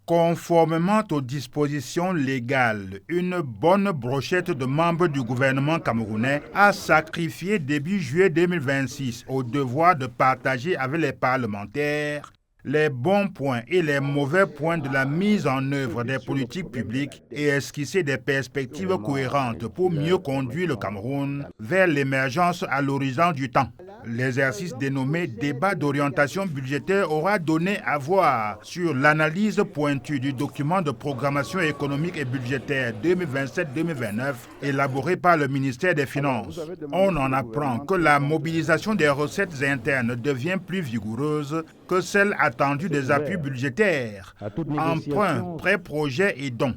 Conformément aux dispositions légales, une bonne brochette de membres du gouvernement camerounais a sacrifié début juillet 2026 au devoir de partager avec les parlementaires les bons points et les mauvais points de la mise en œuvre des politiques publiques et esquisser des perspectives cohérentes pour mieux conduire le Cameroun vers l'émergence à l'horizon du temps. L'exercice dénommé débat d'orientation budgétaire aura donné à voir sur l'analyse pointue du document de programmation économique et budgétaire 2027-2029 élaboré par le ministère des Finances. On en apprend que la mobilisation des recettes internes devient plus vigoureuse que celle attendue des appuis budgétaires, emprunts, prêts, projets et dons.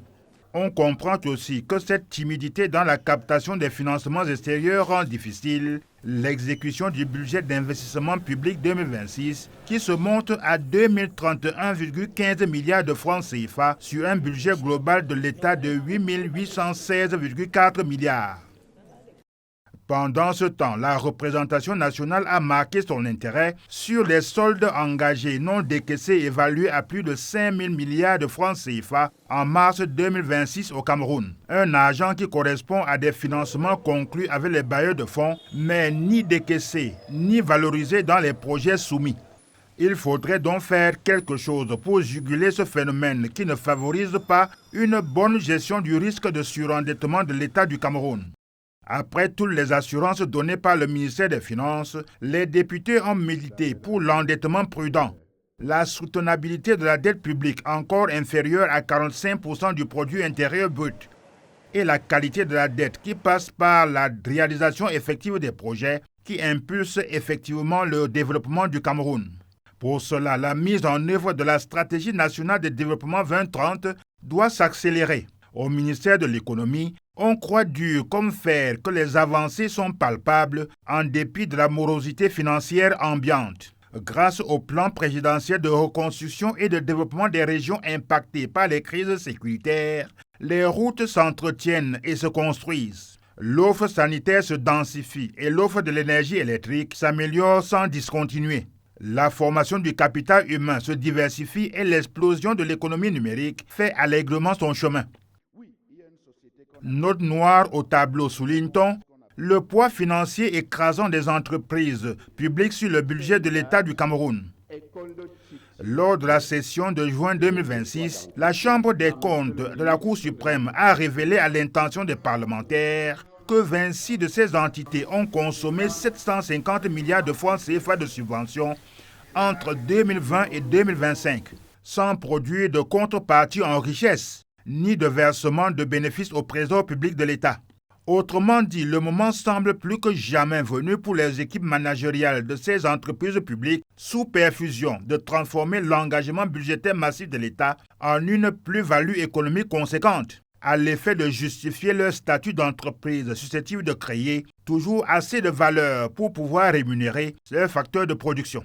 On comprend aussi que cette timidité dans la captation des financements extérieurs rend difficile l'exécution du budget d'investissement public 2026 qui se monte à 2031,15 milliards de francs CFA sur un budget global de l'État de 8816,4 milliards. Pendant ce temps, la représentation nationale a marqué son intérêt sur les soldes engagés non décaissés évalués à plus de 5 000 milliards de francs CFA en mars 2026 au Cameroun. Un argent qui correspond à des financements conclus avec les bailleurs de fonds, mais ni décaissés, ni valorisés dans les projets soumis. Il faudrait donc faire quelque chose pour juguler ce phénomène qui ne favorise pas une bonne gestion du risque de surendettement de l'État du Cameroun. Après toutes les assurances données par le ministère des Finances, les députés ont milité pour l'endettement prudent, la soutenabilité de la dette publique encore inférieure à 45% du produit intérieur brut et la qualité de la dette qui passe par la réalisation effective des projets qui impulsent effectivement le développement du Cameroun. Pour cela, la mise en œuvre de la stratégie nationale de développement 2030 doit s'accélérer. Au ministère de l'économie, on croit dur comme fer que les avancées sont palpables en dépit de la morosité financière ambiante. Grâce au plan présidentiel de reconstruction et de développement des régions impactées par les crises sécuritaires, les routes s'entretiennent et se construisent. L'offre sanitaire se densifie et l'offre de l'énergie électrique s'améliore sans discontinuer. La formation du capital humain se diversifie et l'explosion de l'économie numérique fait allègrement son chemin. Note noire au tableau souligne-t-on le poids financier écrasant des entreprises publiques sur le budget de l'État du Cameroun. Lors de la session de juin 2026, la Chambre des comptes de la Cour suprême a révélé à l'intention des parlementaires que 26 de ces entités ont consommé 750 milliards de francs CFA de subventions entre 2020 et 2025, sans produire de contrepartie en richesse, ni de versement de bénéfices au trésor public de l'État. Autrement dit, le moment semble plus que jamais venu pour les équipes managériales de ces entreprises publiques sous perfusion de transformer l'engagement budgétaire massif de l'État en une plus-value économique conséquente, à l'effet de justifier leur statut d'entreprise susceptible de créer toujours assez de valeur pour pouvoir rémunérer leurs facteurs de production.